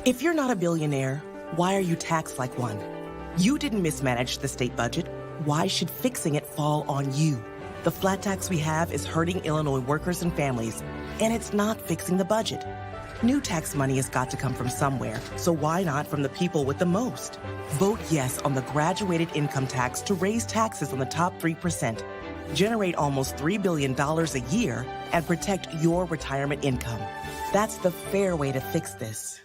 If you're not a billionaire, why are you taxed like one? You didn't mismanage the state budget. Why should fixing it fall on you? The flat tax we have is hurting Illinois workers and families, and it's not fixing the budget. New tax money has got to come from somewhere, so why not from the people with the most? Vote yes on the graduated income tax to raise taxes on the top 3%, generate almost $3 billion a year, and protect your retirement income. That's the fair way to fix this.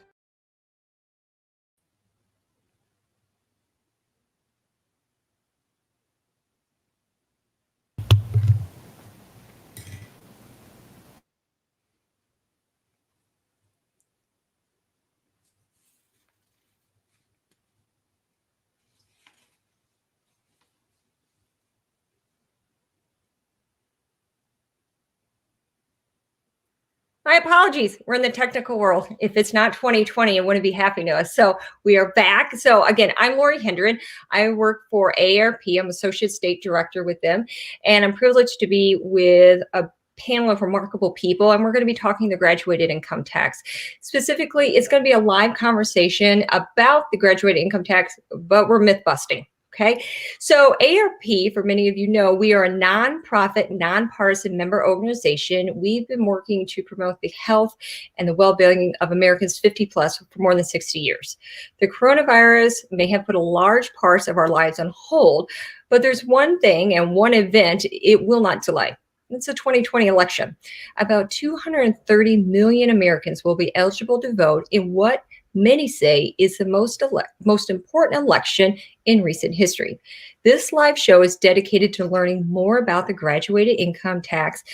My apologies. We're in the technical world. If it's not 2020, it wouldn't be happening to us. So we are back. So again, I'm Lori Hendren. I work for AARP. I'm Associate State Director with them. And I'm privileged to be with a panel of remarkable people. And we're going to be talking the graduated income tax. Specifically, it's going to be a live conversation about the graduated income tax, but we're myth busting. Okay, so AARP, for many of you know, we are a nonprofit, nonpartisan member organization. We've been working to promote the health and the well-being of Americans 50 plus for more than 60 years. The coronavirus may have put a large part of our lives on hold, but there's one thing and one event it will not delay. It's the 2020 election. About 230 million Americans will be eligible to vote in what many say is the most important election in recent history. This live show is dedicated to learning more about the graduated income tax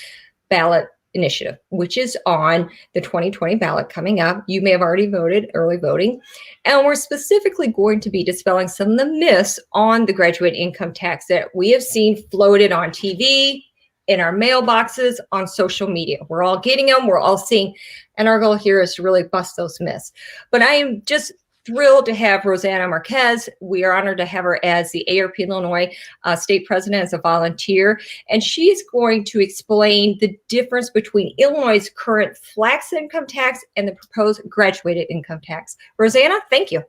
ballot initiative, which is on the 2020 ballot coming up. You may have already voted, early voting. And we're specifically going to be dispelling some of the myths on the graduated income tax that we have seen floated on TV, in our mailboxes, on social media. We're all getting them, we're all seeing, and our goal here is to really bust those myths. But I am just thrilled to have Rosanna Marquez. We are honored to have her as the AARP Illinois state president as a volunteer, and she's going to explain the difference between Illinois' current flat income tax and the proposed graduated income tax. Rosanna, thank you.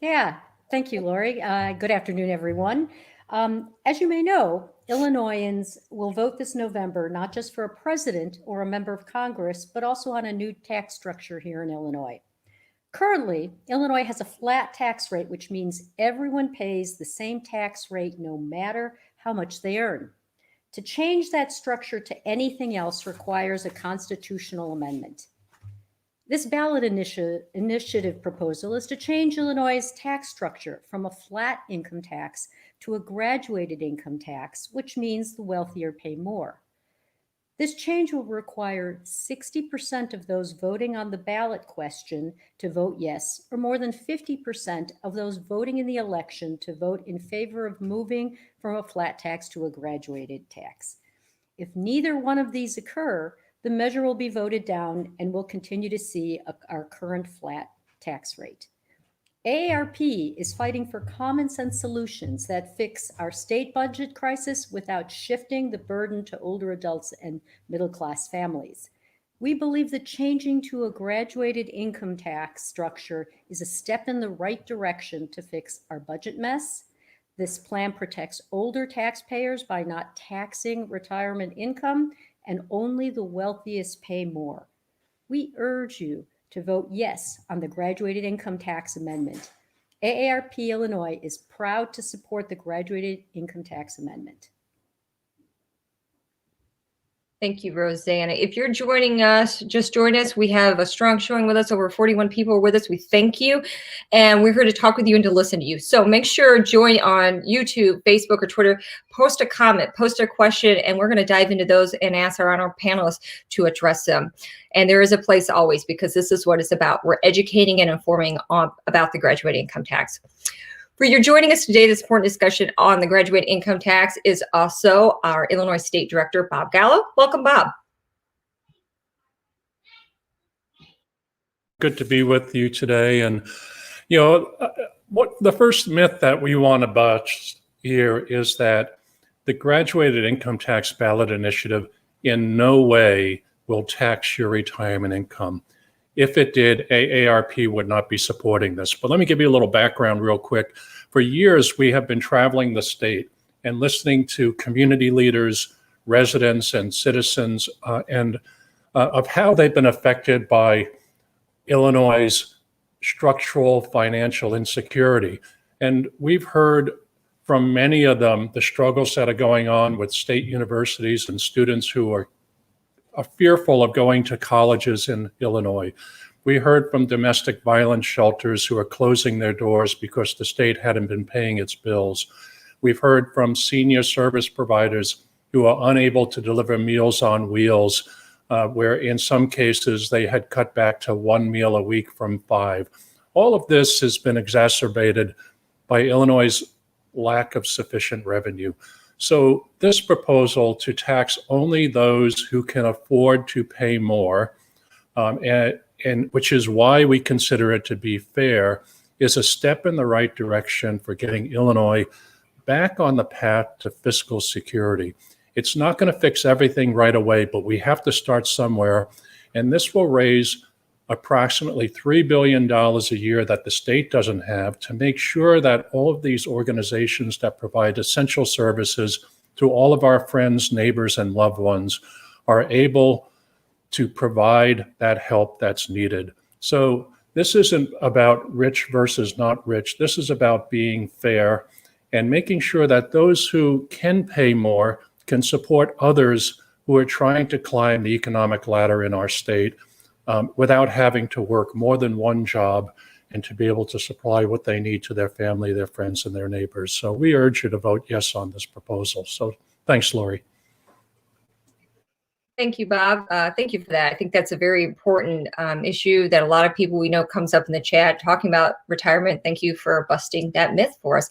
Yeah, thank you, Lori. Good afternoon, everyone. As you may know, Illinoisans will vote this November not just for a president or a member of Congress, but also on a new tax structure here in Illinois. Currently, Illinois has a flat tax rate, which means everyone pays the same tax rate no matter how much they earn. To change that structure to anything else requires a constitutional amendment. This ballot initiative proposal is to change Illinois' tax structure from a flat income tax to a graduated income tax, which means the wealthier pay more. This change will require 60% of those voting on the ballot question to vote yes, or more than 50% of those voting in the election to vote in favor of moving from a flat tax to a graduated tax. If neither one of these occur, the measure will be voted down and we'll continue to see our current flat tax rate. AARP is fighting for common sense solutions that fix our state budget crisis without shifting the burden to older adults and middle-class families. We believe that changing to a graduated income tax structure is a step in the right direction to fix our budget mess. This plan protects older taxpayers by not taxing retirement income, and only the wealthiest pay more. We urge you to vote yes on the graduated income tax amendment. AARP Illinois is proud to support the graduated income tax amendment. Thank you, Rosanna. If you're joining us, just join us. We have a strong showing with us. Over 41 people are with us. We thank you. And we're here to talk with you and to listen to you. So make sure join on YouTube, Facebook, or Twitter. Post a comment, post a question, and we're going to dive into those and ask our panelists to address them. And there is a place always, because this is what it's about. We're educating and informing about the graduated income tax. For your joining us today, this important discussion on the graduated income tax is also our Illinois State Director, Bob Gallo. Welcome, Bob. Good to be with you today. And, you know, what the first myth that we want to bust here is that the graduated income tax ballot initiative in no way will tax your retirement income. If it did, AARP would not be supporting this. But let me give you a little background real quick. For years, we have been traveling the state and listening to community leaders, residents, and citizens, of how they've been affected by Illinois' structural financial insecurity. And we've heard from many of them the struggles that are going on with state universities and students who are fearful of going to colleges in Illinois. We heard from domestic violence shelters who are closing their doors because the state hadn't been paying its bills. We've heard from senior service providers who are unable to deliver Meals on Wheels, where in some cases they had cut back to 1 meal a week from 5. All of this has been exacerbated by Illinois' lack of sufficient revenue. So this proposal to tax only those who can afford to pay more, and which is why we consider it to be fair, is a step in the right direction for getting Illinois back on the path to fiscal security. It's not going to fix everything right away, but we have to start somewhere. And this will raise approximately $3 billion a year that the state doesn't have to make sure that all of these organizations that provide essential services to all of our friends, neighbors, and loved ones are able to provide that help that's needed. So this isn't about rich versus not rich. This is about being fair and making sure that those who can pay more can support others who are trying to climb the economic ladder in our state without having to work more than one job and to be able to supply what they need to their family, their friends, and their neighbors. So we urge you to vote yes on this proposal. So thanks, Lori. Thank you, Bob. Thank you for that. I think that's a very important issue that a lot of people we know comes up in the chat talking about retirement. Thank you for busting that myth for us.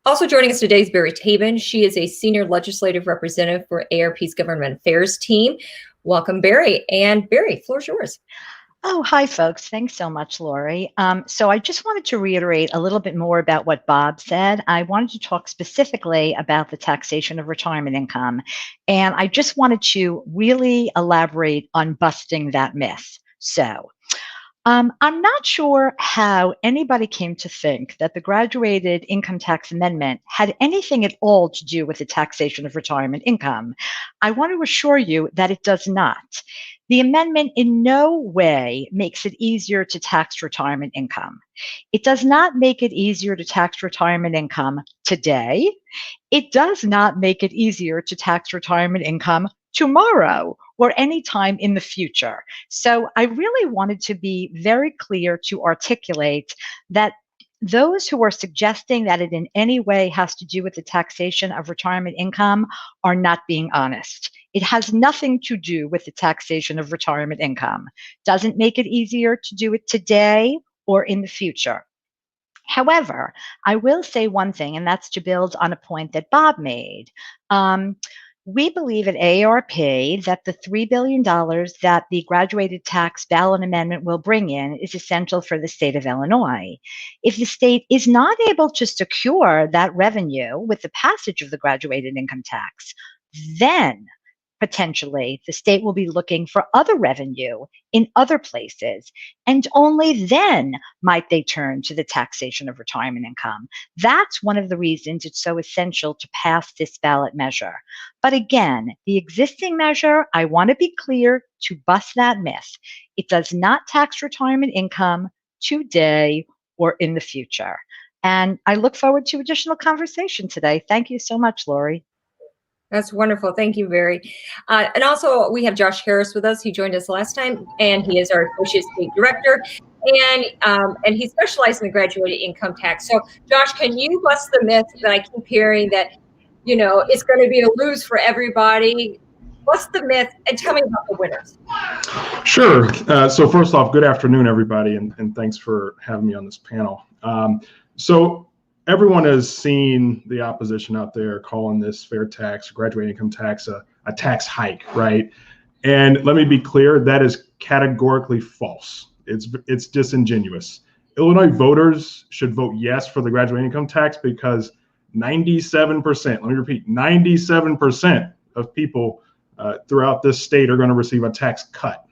Also joining us today is Barry Tabin. She is a senior legislative representative for AARP's Government Affairs team. Welcome, Barry. And Barry, floor is yours. Oh, hi, folks. Thanks so much, Lori. So I just wanted to reiterate a little bit more about what Bob said. I wanted to talk specifically about the taxation of retirement income. And I just wanted to really elaborate on busting that myth. So I'm not sure how anybody came to think that the graduated income tax amendment had anything at all to do with the taxation of retirement income. I want to assure you that it does not. The amendment in no way makes it easier to tax retirement income. It does not make it easier to tax retirement income today. It does not make it easier to tax retirement income tomorrow or any time in the future. So I really wanted to be very clear to articulate that those who are suggesting that it in any way has to do with the taxation of retirement income are not being honest. It has nothing to do with the taxation of retirement income. Doesn't make it easier to do it today or in the future. However, I will say one thing, and that's to build on a point that Bob made. We believe at AARP that the $3 billion that the graduated tax ballot amendment will bring in is essential for the state of Illinois. If the state is not able to secure that revenue with the passage of the graduated income tax, then potentially the state will be looking for other revenue in other places, and only then might they turn to the taxation of retirement income. That's one of the reasons it's so essential to pass this ballot measure. But again, the existing measure, I want to be clear to bust that myth. It does not tax retirement income today or in the future. And I look forward to additional conversation today. Thank you so much, Lori. That's wonderful. Thank you, Barry. And also, we have Josh Harris with us. He joined us last time, and he is our Associate State Director, and he specializes in the graduated income tax. So, Josh, can you bust the myth that I keep hearing that, you know, it's going to be a lose for everybody? Bust the myth and tell me about the winners. Sure. So first off, good afternoon, everybody, and thanks for having me on this panel. So everyone has seen the opposition out there calling this fair tax, graduated income tax, a tax hike, right? And let me be clear, that is categorically false. It's disingenuous. Illinois voters should vote yes for the graduated income tax because 97%, let me repeat, 97% of people throughout this state are going to receive a tax cut.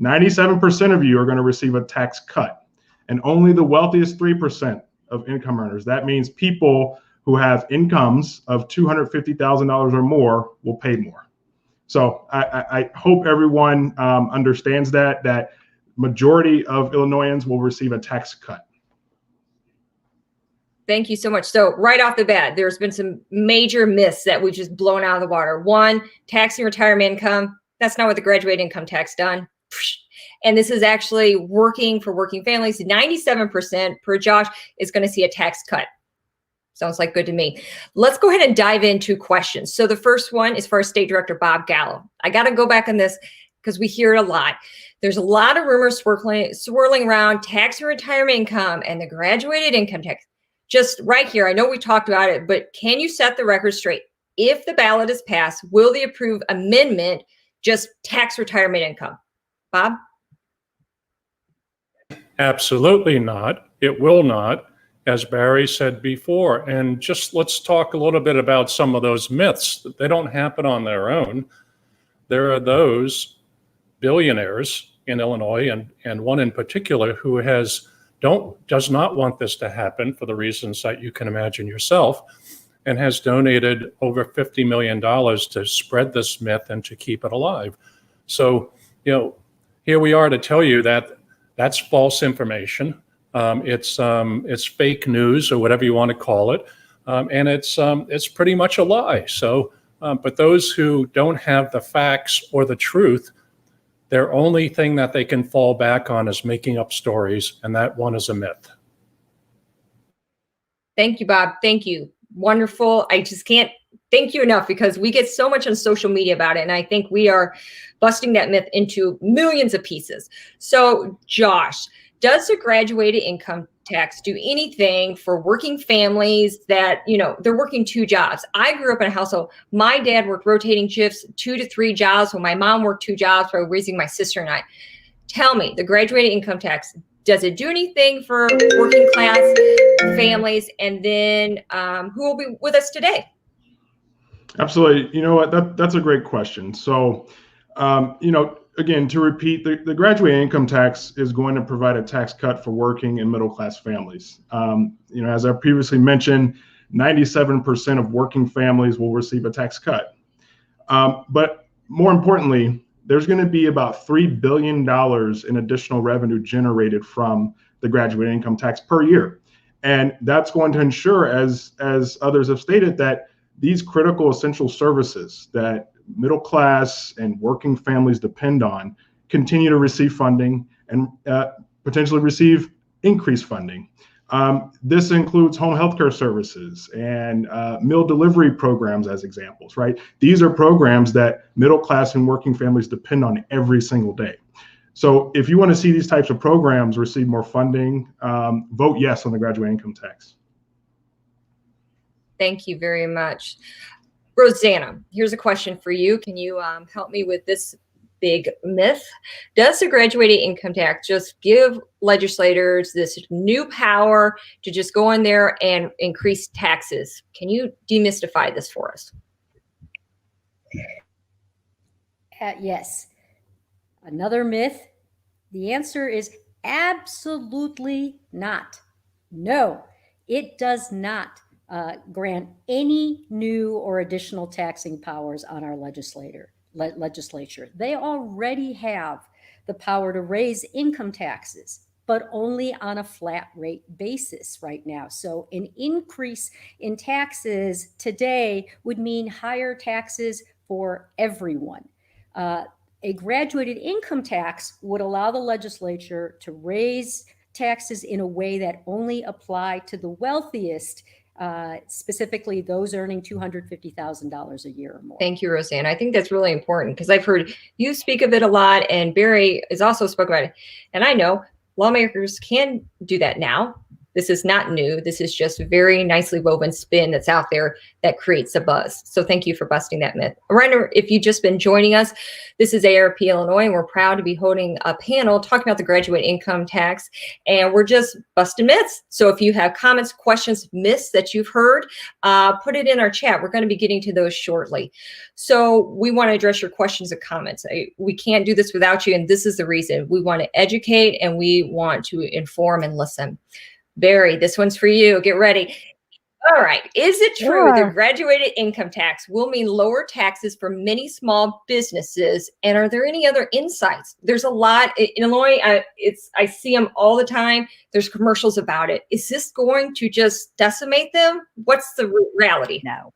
97% of you are going to receive a tax cut, and only the wealthiest 3% of income earners, that means people who have incomes of $250,000 or more, will pay more. So I hope everyone understands that majority of Illinoisans will receive a tax cut. Thank you so much. So right off the bat, there's been some major myths that we've just blown out of the water. One, taxing retirement income. That's not what the graduate income tax done. And this is actually working for working families. 97% per Josh is going to see a tax cut. Sounds like good to me. Let's go ahead and dive into questions. So the first one is for our State Director, Bob Gallo. I got to go back on this because we hear it a lot. There's a lot of rumors swirling around tax and retirement income and the graduated income tax. Just right here, I know we talked about it, but can you set the record straight? If the ballot is passed, will the approved amendment just tax retirement income? Bob? Absolutely not. It will not, as Barry said before. And just let's talk a little bit about some of those myths. They don't happen on their own. There are those billionaires in Illinois, and one in particular who does not want this to happen for the reasons that you can imagine yourself, and has donated over $50 million to spread this myth and to keep it alive. So, here we are to tell you that that's false information. It's fake news, or whatever you want to call it, and it's pretty much a lie. So, but those who don't have the facts or the truth, their only thing that they can fall back on is making up stories, and that one is a myth. Thank you, Bob. Thank you. Wonderful. I just can't thank you enough, because we get so much on social media about it, and I think we are busting that myth into millions of pieces. So, Josh, does the graduated income tax do anything for working families that, they're working two jobs? I grew up in a household. My dad worked rotating shifts, 2 to 3 jobs, while my mom worked 2 jobs for raising my sister and I. Tell me, the graduated income tax, does it do anything for working class families? And then who will be with us today? Absolutely. You know what? That's a great question. So, again, to repeat, the graduate income tax is going to provide a tax cut for working and middle class families. As I previously mentioned, 97% of working families will receive a tax cut. But more importantly, there's going to be about $3 billion in additional revenue generated from the graduate income tax per year. And that's going to ensure, as others have stated, that these critical essential services that middle class and working families depend on continue to receive funding and potentially receive increased funding. This includes home healthcare services and meal delivery programs as examples, right? These are programs that middle class and working families depend on every single day. So if you want to see these types of programs receive more funding, vote yes on the graduate income tax. Thank you very much. Rosanna, here's a question for you. Can you help me with this big myth? Does the graduated income tax just give legislators this new power to just go in there and increase taxes? Can you demystify this for us? Yes. Another myth. The answer is absolutely not. No, it does not grant any new or additional taxing powers on our legislature. They already have the power to raise income taxes, but only on a flat rate basis right now. So an increase in taxes today would mean higher taxes for everyone. A graduated income tax would allow the legislature to raise taxes in a way that only apply to the wealthiest, specifically those earning $250,000 a year or more. Thank you, Roseanne. I think that's really important, because I've heard you speak of it a lot, and Barry has also spoken about it. And I know lawmakers can do that now, This is not new. This is just a very nicely woven spin that's out there that creates a buzz. So thank you for busting that myth. A reminder, if you've just been joining us, this is AARP Illinois, and we're proud to be holding a panel talking about the graduate income tax, and we're just busting myths. So if you have comments, questions, myths that you've heard, put it in our chat. We're going to be getting to those shortly. So we want to address your questions and comments. We can't do this without you, and this is the reason. We want to educate and we want to inform and listen. Barry, this one's for you. Get ready. All right. Is it true that graduated income tax will mean lower taxes for many small businesses? And are there any other insights? There's a lot in Illinois. I see them all the time. There's commercials about it. Is this going to just decimate them? What's the reality? No.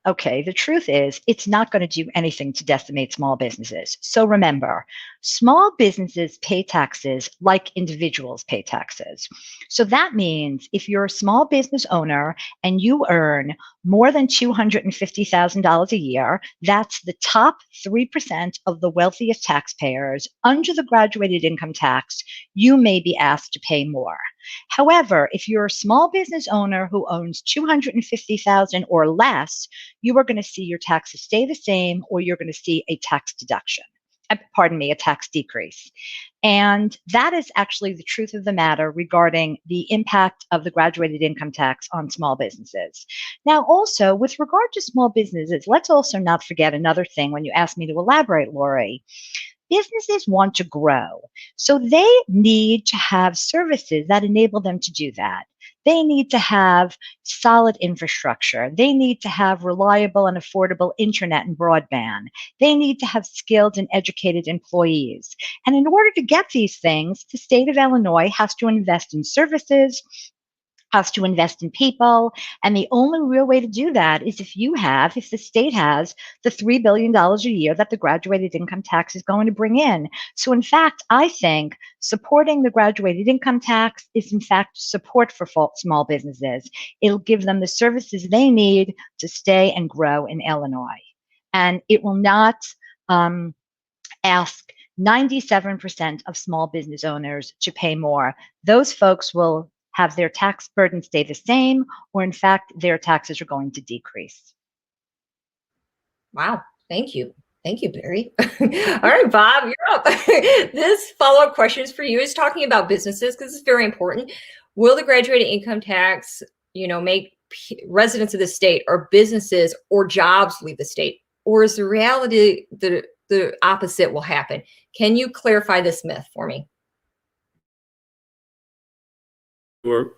Okay, the truth is it's not going to do anything to decimate small businesses. So remember, small businesses pay taxes like individuals pay taxes. So that means if you're a small business owner and you earn more than $250,000 a year, that's the top 3% of the wealthiest taxpayers. Under the graduated income tax, you may be asked to pay more. However, if you're a small business owner who owns $250,000 or less, you are going to see your taxes stay the same, or you're going to see a tax deduction. A tax decrease. And that is actually the truth of the matter regarding the impact of the graduated income tax on small businesses. Now, also, with regard to small businesses, let's also not forget another thing when you asked me to elaborate, Lori. Businesses want to grow, so they need to have services that enable them to do that. They need to have solid infrastructure. They need to have reliable and affordable internet and broadband. They need to have skilled and educated employees. And in order to get these things, the state of Illinois has to invest in services, has to invest in people. And the only real way to do that is if the state has the $3 billion a year that the graduated income tax is going to bring in. So in fact, I think supporting the graduated income tax is in fact support for small businesses. It'll give them the services they need to stay and grow in Illinois. And it will not ask 97% of small business owners to pay more. Those folks will have their tax burden stay the same, or in fact, their taxes are going to decrease. Wow. Thank you. Thank you, Barry. All right, Bob, you're up. This follow-up question is for you. Is talking about businesses, because it's very important. Will the graduated income tax, make residents of the state or businesses or jobs leave the state? Or is the reality the opposite will happen? Can you clarify this myth for me?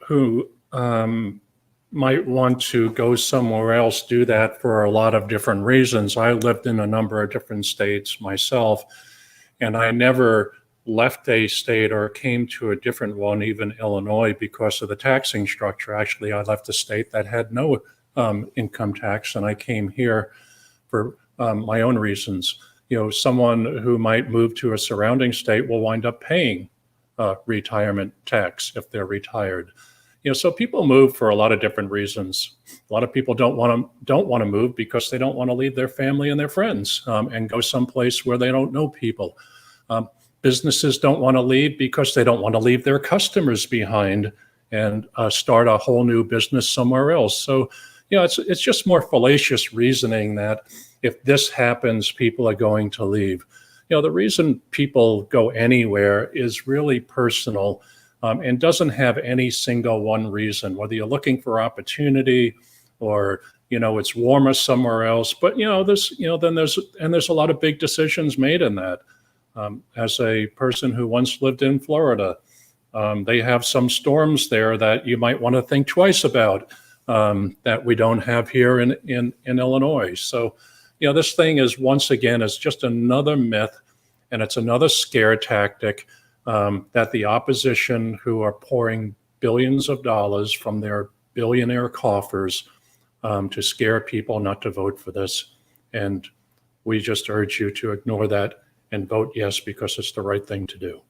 Who might want to go somewhere else do that for a lot of different reasons. I lived in a number of different states myself, and I never left a state or came to a different one, even Illinois, because of the taxing structure. Actually, I left a state that had no income tax, and I came here for my own reasons. Someone who might move to a surrounding state will wind up paying retirement tax if they're retired. So people move for a lot of different reasons. A lot of people don't want to move because they don't want to leave their family and their friends and go someplace where they don't know people. Businesses don't want to leave because they don't want to leave their customers behind and start a whole new business somewhere else. So, it's just more fallacious reasoning that if this happens, people are going to leave. The reason people go anywhere is really personal and doesn't have any single one reason, whether you're looking for opportunity or, it's warmer somewhere else. But, there's a lot of big decisions made in that. As a person who once lived in Florida, they have some storms there that you might want to think twice about that we don't have here in Illinois. So, this thing is, once again, is just another myth, and it's another scare tactic that the opposition, who are pouring billions of dollars from their billionaire coffers to scare people not to vote for this. And we just urge you to ignore that and vote yes, because it's the right thing to do.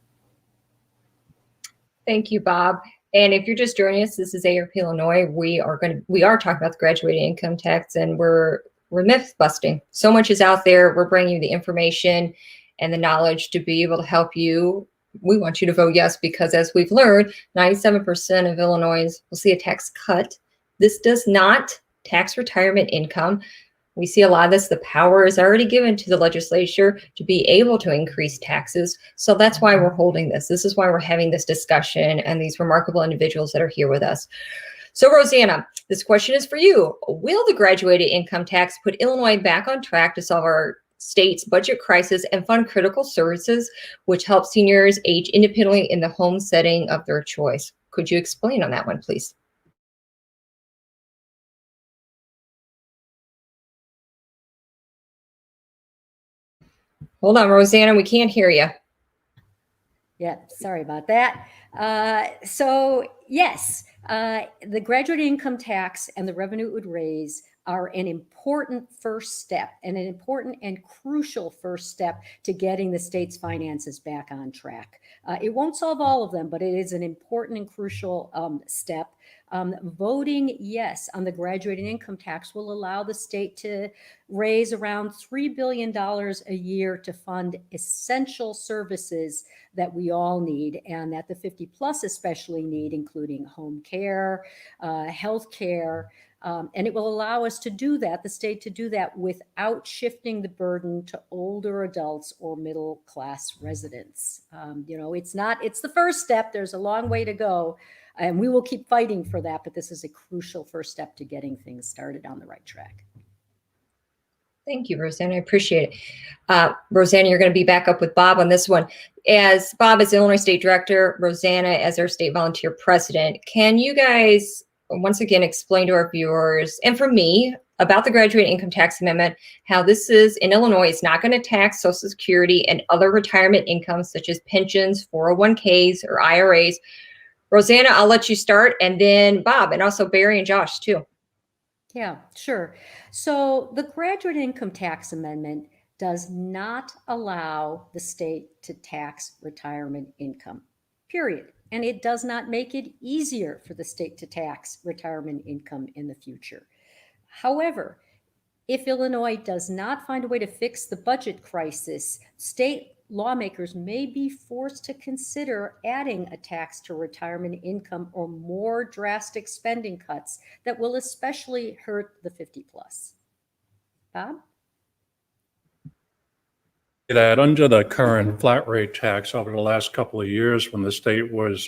Thank you, Bob. And if you're just joining us, this is AARP Illinois. We are talking about the graduated income tax, and we're myth busting. So much is out there. We're bringing you the information and the knowledge to be able to help you we want you to vote yes, because as we've learned, 97% of Illinois will see a tax cut. This does not tax retirement income. We see a lot of this. The power is already given to the legislature to be able to increase taxes. So that's why we're holding this. This is why we're having this discussion and these remarkable individuals that are here with us. So Rosanna, this question is for you. Will the graduated income tax put Illinois back on track to solve our state's budget crisis and fund critical services, which help seniors age independently in the home setting of their choice? Could you explain on that one, please? Hold on, Rosanna, we can't hear you. Yeah, sorry about that. So yes, the graduate income tax and the revenue it would raise are an important first step and an important and crucial first step to getting the state's finances back on track. It won't solve all of them, but it is an important and crucial step. Voting yes on the graduated income tax will allow the state to raise around $3 billion a year to fund essential services that we all need and that the 50 plus especially need, including home care, health care. And it will allow us to do that, the state to do that without shifting the burden to older adults or middle class residents. It's the first step. There's a long way to go. And we will keep fighting for that, but this is a crucial first step to getting things started on the right track. Thank you, Rosanna. I appreciate it. Rosanna, you're going to be back up with Bob on this one. As Bob is Illinois State Director, Rosanna as our State Volunteer President, can you guys once again explain to our viewers and for me about the graduate income tax amendment, how this is in Illinois, it's not going to tax Social Security and other retirement incomes such as pensions, 401ks, or IRAs. Rosanna, I'll let you start, and then Bob, and also Barry and Josh too. Yeah, sure. So the graduate income tax amendment does not allow the state to tax retirement income, period. And it does not make it easier for the state to tax retirement income in the future. However, if Illinois does not find a way to fix the budget crisis, state lawmakers may be forced to consider adding a tax to retirement income or more drastic spending cuts that will especially hurt the 50 plus. Bob? That under the current flat rate tax over the last couple of years, when the state was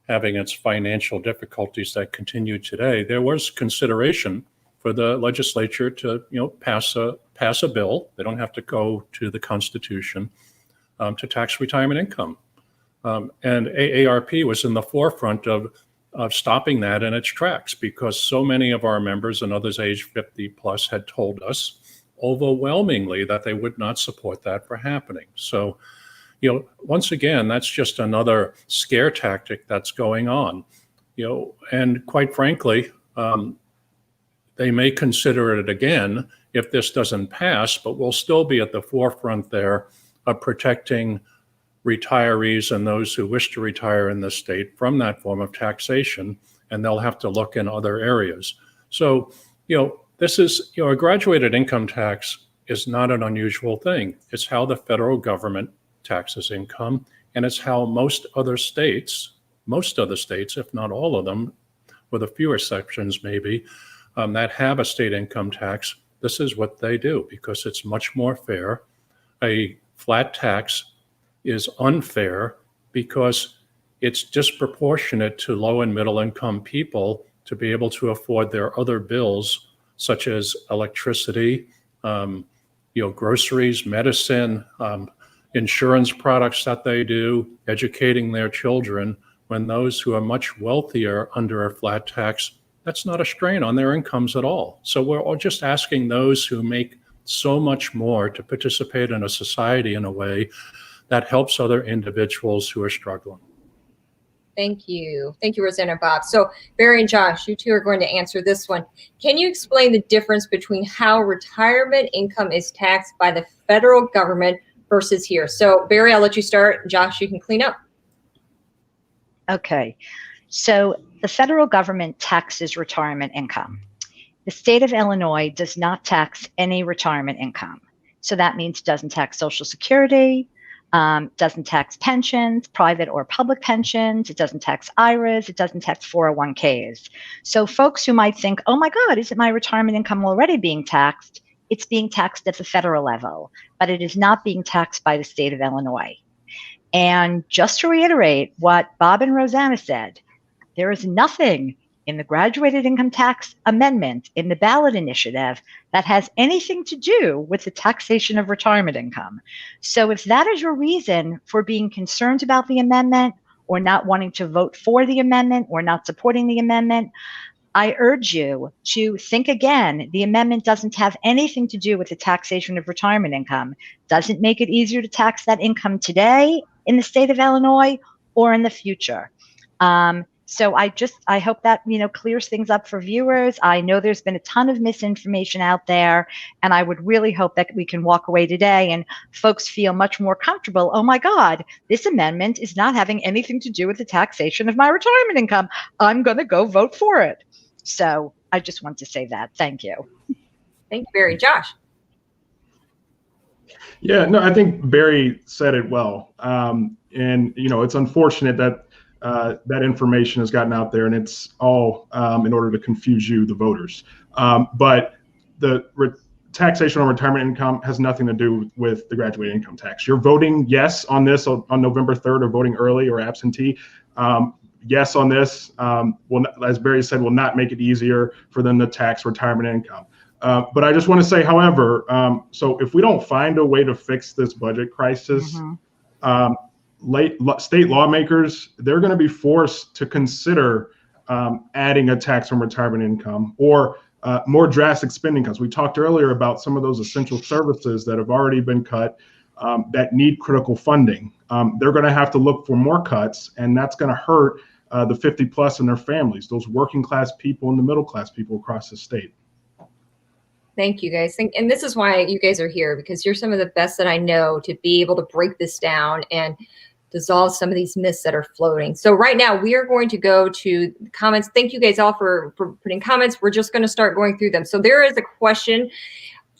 having its financial difficulties that continue today, there was consideration for the legislature to pass a bill. They don't have to go to the Constitution to tax retirement income. And AARP was in the forefront of stopping that in its tracks, because so many of our members and others age 50 plus had told us overwhelmingly that they would not support that for happening. So, once again, that's just another scare tactic that's going on. And quite frankly, they may consider it again if this doesn't pass, but we'll still be at the forefront there of protecting retirees and those who wish to retire in the state from that form of taxation, and they'll have to look in other areas. So, this is, a graduated income tax is not an unusual thing. It's how the federal government taxes income, and it's how most other states, if not all of them, with a few exceptions maybe, that have a state income tax, this is what they do because it's much more fair. A flat tax is unfair because it's disproportionate to low and middle income people to be able to afford their other bills, such as electricity, groceries, medicine, insurance products that they do, educating their children, when those who are much wealthier under a flat tax, that's not a strain on their incomes at all. So we're all just asking those who make so much more to participate in a society in a way that helps other individuals who are struggling. Thank you. Thank you, Rosanna and Bob. So Barry and Josh, you two are going to answer this one. Can you explain the difference between how retirement income is taxed by the federal government versus here? So Barry, I'll let you start. Josh, you can clean up. Okay. So the federal government taxes retirement income. The state of Illinois does not tax any retirement income. So that means it doesn't tax Social Security, Doesn't tax pensions, private or public pensions. It doesn't tax IRAs. It doesn't tax 401ks. So folks who might think, oh my God, isn't my retirement income already being taxed? It's being taxed at the federal level, but it is not being taxed by the state of Illinois. And just to reiterate what Bob and Rosanna said, there is nothing in the graduated income tax amendment in the ballot initiative that has anything to do with the taxation of retirement income. So if that is your reason for being concerned about the amendment or not wanting to vote for the amendment or not supporting the amendment, I urge you to think again. The amendment doesn't have anything to do with the taxation of retirement income. Doesn't make it easier to tax that income today in the state of Illinois or in the future. So I hope that, clears things up for viewers. I know there's been a ton of misinformation out there, and I would really hope that we can walk away today and folks feel much more comfortable. Oh my God, this amendment is not having anything to do with the taxation of my retirement income. I'm going to go vote for it. So I just want to say that. Thank you. Thank you, Barry. Josh. Yeah, no, I think Barry said it well. And, it's unfortunate that that information has gotten out there, and it's all in order to confuse you, the voters. But the taxation on retirement income has nothing to do with the graduated income tax. You're voting yes on this on November 3rd, or voting early or absentee. Yes on this, will, as Barry said, will not make it easier for them to tax retirement income. But I just want to say, however, so if we don't find a way to fix this budget crisis, state lawmakers, they're going to be forced to consider adding a tax on retirement income or more drastic spending cuts. We talked earlier about some of those essential services that have already been cut that need critical funding. They're going to have to look for more cuts, and that's going to hurt the 50 plus and their families, those working class people and the middle class people across the state. Thank you, guys. And this is why you guys are here, because you're some of the best that I know to be able to break this down and dissolve some of these myths that are floating. So right now we are going to go to comments. Thank you guys all for putting comments. We're just going to start going through them. So there is a question.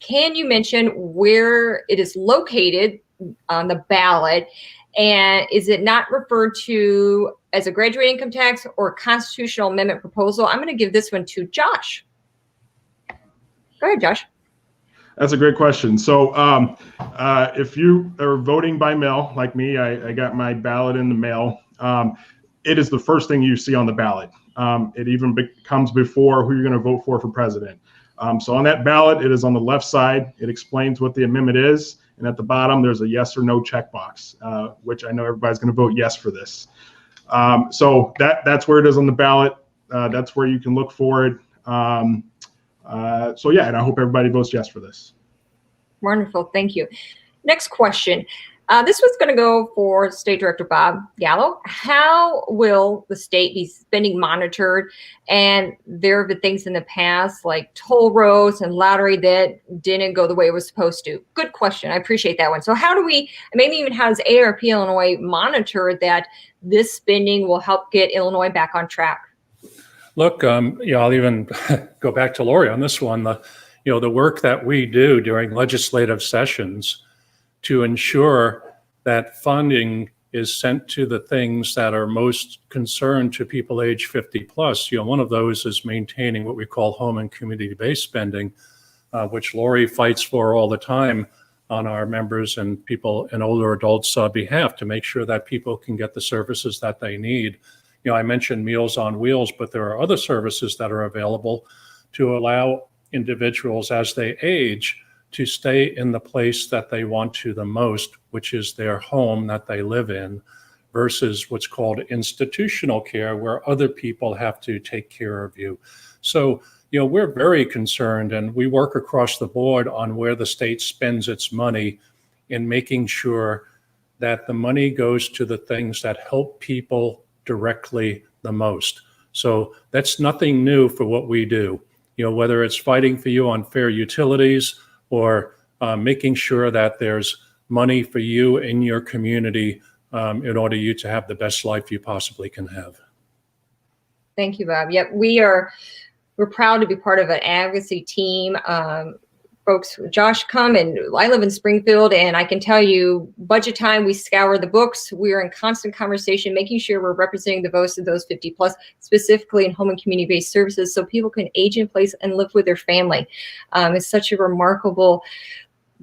Can you mention where it is located on the ballot? And is it not referred to as a graduate income tax or a constitutional amendment proposal? I'm going to give this one to Josh. Go ahead, Josh. That's a great question. So if you are voting by mail, like me, I got my ballot in the mail. It is the first thing you see on the ballot. It even comes before who you're going to vote for president. So on that ballot, it is on the left side. It explains what the amendment is. And at the bottom, there's a yes or no checkbox, which I know everybody's going to vote yes for this. So that's where it is on the ballot. That's where you can look for it. So yeah, and I hope everybody votes yes for this. Wonderful, thank you. Next question. This was going to go for State Director Bob Gallo. How will the state be spending monitored? And there have been things in the past like toll roads and lottery that didn't go the way it was supposed to. Good question. I appreciate that one. So how do we, maybe even how does AARP Illinois monitor that this spending will help get Illinois back on track? Look, I'll even go back to Lori on this one. The work that we do during legislative sessions to ensure that funding is sent to the things that are most concerned to people age 50 plus. One of those is maintaining what we call home and community-based spending, which Lori fights for all the time on our members and people and older adults' behalf to make sure that people can get the services that they need. I mentioned Meals on Wheels, but there are other services that are available to allow individuals as they age to stay in the place that they want to the most, which is their home that they live in, versus what's called institutional care, where other people have to take care of you. So, we're very concerned, and we work across the board on where the state spends its money in making sure that the money goes to the things that help people directly the most. So that's nothing new for what we do. Whether it's fighting for you on fair utilities or making sure that there's money for you in your community in order you to have the best life you possibly can have. Thank you, Bob. Yep, we're proud to be part of an advocacy team folks, Josh, come, and I live in Springfield, and I can tell you, budget time, we scour the books. We're in constant conversation, making sure we're representing the voice of those 50 plus, specifically in home and community-based services, so people can age in place and live with their family. It's such a remarkable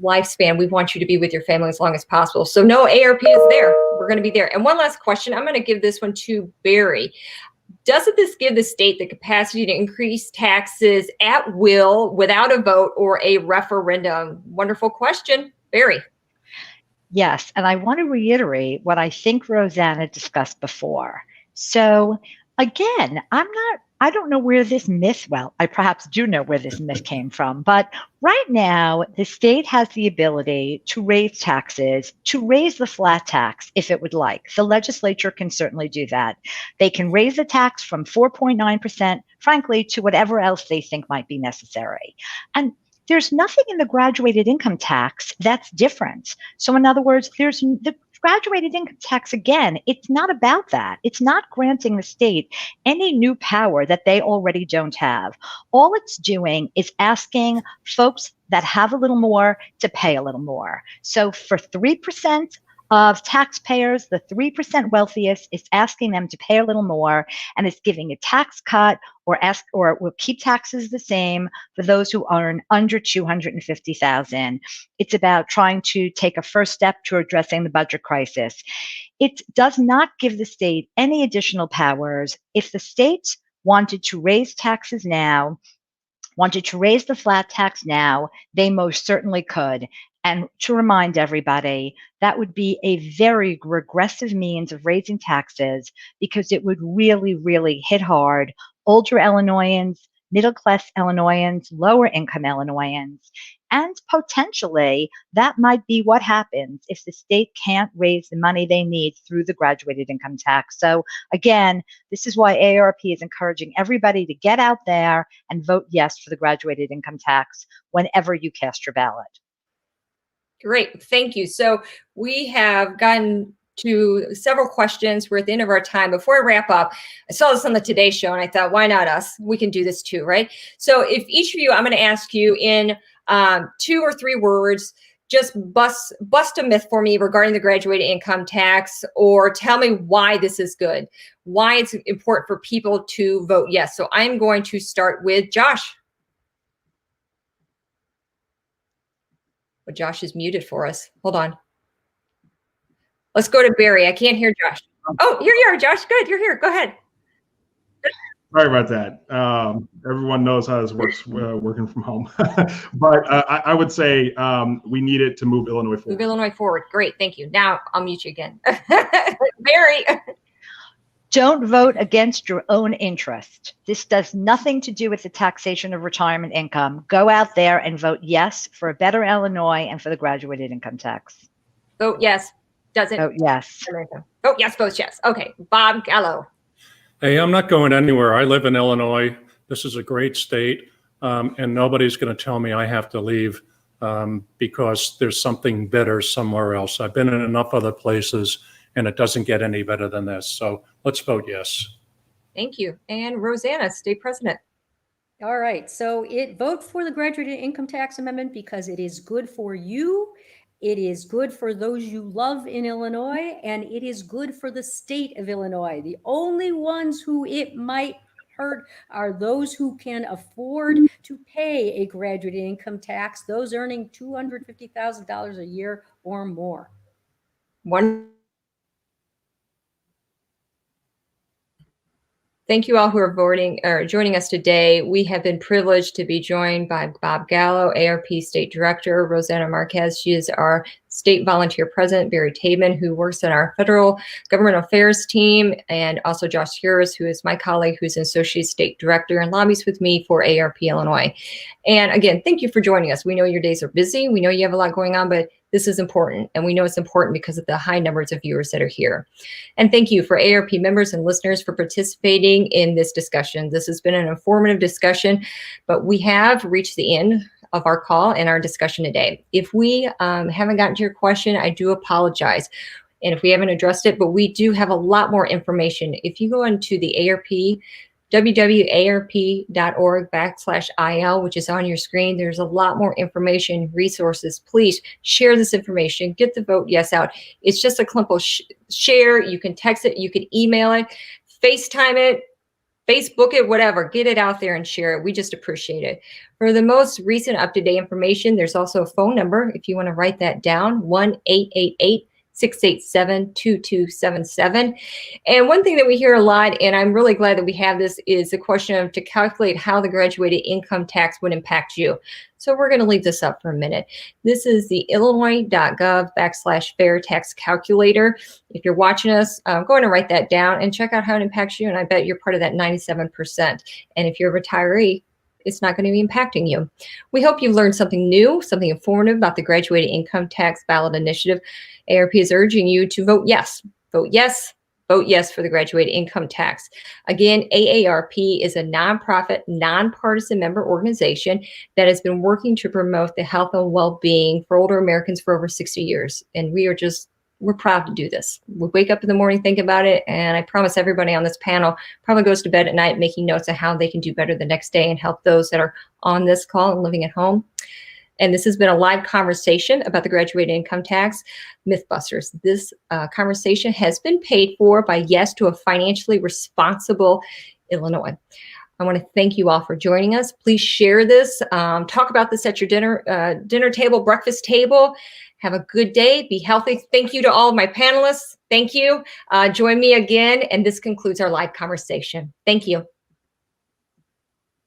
lifespan. We want you to be with your family as long as possible. So no, AARP is there. We're going to be there. And one last question. I'm going to give this one to Barry. Doesn't this give the state the capacity to increase taxes at will without a vote or a referendum? Wonderful question, Barry. Yes, and I want to reiterate what I think Rosanna discussed before. So again, I don't know where this myth, well, I perhaps do know where this myth came from, but right now the state has the ability to raise taxes, to raise the flat tax if it would like. The legislature can certainly do that. They can raise the tax from 4.9%, frankly, to whatever else they think might be necessary. And there's nothing in the graduated income tax that's different. So in other words, there's the graduated income tax, again, it's not about that. It's not granting the state any new power that they already don't have. All it's doing is asking folks that have a little more to pay a little more. So for 3% of taxpayers, the 3% wealthiest is asking them to pay a little more, and it's giving a tax cut or will keep taxes the same for those who earn under $250,000. It's about trying to take a first step to addressing the budget crisis. It does not give the state any additional powers. If the state wanted to raise taxes now, wanted to raise the flat tax now, they most certainly could. And to remind everybody, that would be a very regressive means of raising taxes because it would really, really hit hard older Illinoisans, middle-class Illinoisans, lower-income Illinoisans, and potentially that might be what happens if the state can't raise the money they need through the graduated income tax. So again, this is why AARP is encouraging everybody to get out there and vote yes for the graduated income tax whenever you cast your ballot. Great, thank you. So we have gotten to several questions. We're at the end of our time. Before I wrap up, I saw this on the Today Show and I thought, why not us? We can do this too, right? So if each of you, I'm going to ask you in 2 or 3 words, just bust a myth for me regarding the graduated income tax, or tell me why this is good, why it's important for people to vote yes. So I'm going to start with Josh. But Josh is muted for us. Hold on. Let's go to Barry. I can't hear Josh. Oh, here you are, Josh. Good, you're here. Go ahead. Sorry about that. Everyone knows how this works working from home. But I would say we need it to move Illinois forward. Move Illinois forward. Great, thank you. Now I'll mute you again. Barry. Don't vote against your own interest. This does nothing to do with the taxation of retirement income. Go out there and vote yes for a better Illinois and for the graduated income tax. Vote yes. Doesn't. Vote yes. Vote yes, vote yes. Okay, Bob Gallo. Hey, I'm not going anywhere. I live in Illinois. This is a great state, and nobody's going to tell me I have to leave because there's something better somewhere else. I've been in enough other places, and it doesn't get any better than this. So let's vote yes. Thank you. And Rosanna, State President. All right. So vote for the graduated income tax amendment because it is good for you. It is good for those you love in Illinois, and it is good for the state of Illinois. The only ones who it might hurt are those who can afford to pay a graduated income tax, those earning $250,000 a year or more. Thank you all who are voting or joining us today. We have been privileged to be joined by Bob Gallo, AARP State Director, Rosanna Marquez. She is our State Volunteer President, Barry Taban, who works on our Federal Government Affairs team, and also Josh Harris, who is my colleague, who's an Associate State Director and lobbies with me for AARP Illinois. And again, thank you for joining us. We know your days are busy. We know you have a lot going on, but this is important, and we know it's important because of the high numbers of viewers that are here. And thank you for AARP members and listeners for participating in this discussion. This has been an informative discussion, but we have reached the end of our call and our discussion today. If we haven't gotten to your question, I do apologize. And if we haven't addressed it, but we do have a lot more information. If you go into the AARP www.aarp.org/IL, which is on your screen. There's a lot more information, resources. Please share this information. Get the Vote Yes out. It's just a simple share. You can text it. You can email it, FaceTime it, Facebook it, whatever. Get it out there and share it. We just appreciate it. For the most recent up-to-date information, there's also a phone number if you want to write that down, 1-888-687-2277. And one thing that we hear a lot, and I'm really glad that we have this, is the question of to calculate how the graduated income tax would impact you. So we're going to leave this up for a minute. This is the illinois.gov/fair tax calculator. If you're watching us, go ahead and write that down and check out how it impacts you. And I bet you're part of that 97%. And if you're a retiree, it's not going to be impacting you. We hope you've learned something new, something informative about the graduated income tax ballot initiative. AARP is urging you to vote yes. Vote yes. Vote yes for the graduated income tax. Again, AARP is a nonprofit, nonpartisan member organization that has been working to promote the health and well-being for older Americans for over 60 years. And we're proud to do this. We wake up in the morning, think about it, and I promise everybody on this panel probably goes to bed at night making notes of how they can do better the next day and help those that are on this call and living at home. And this has been a live conversation about the graduated income tax. Mythbusters. This conversation has been paid for by Yes to a Financially Responsible Illinois. I want to thank you all for joining us. Please share this. Talk about this at your dinner table, breakfast table. Have a good day. Be healthy. Thank you to all of my panelists. Thank you. Join me again. And this concludes our live conversation. Thank you.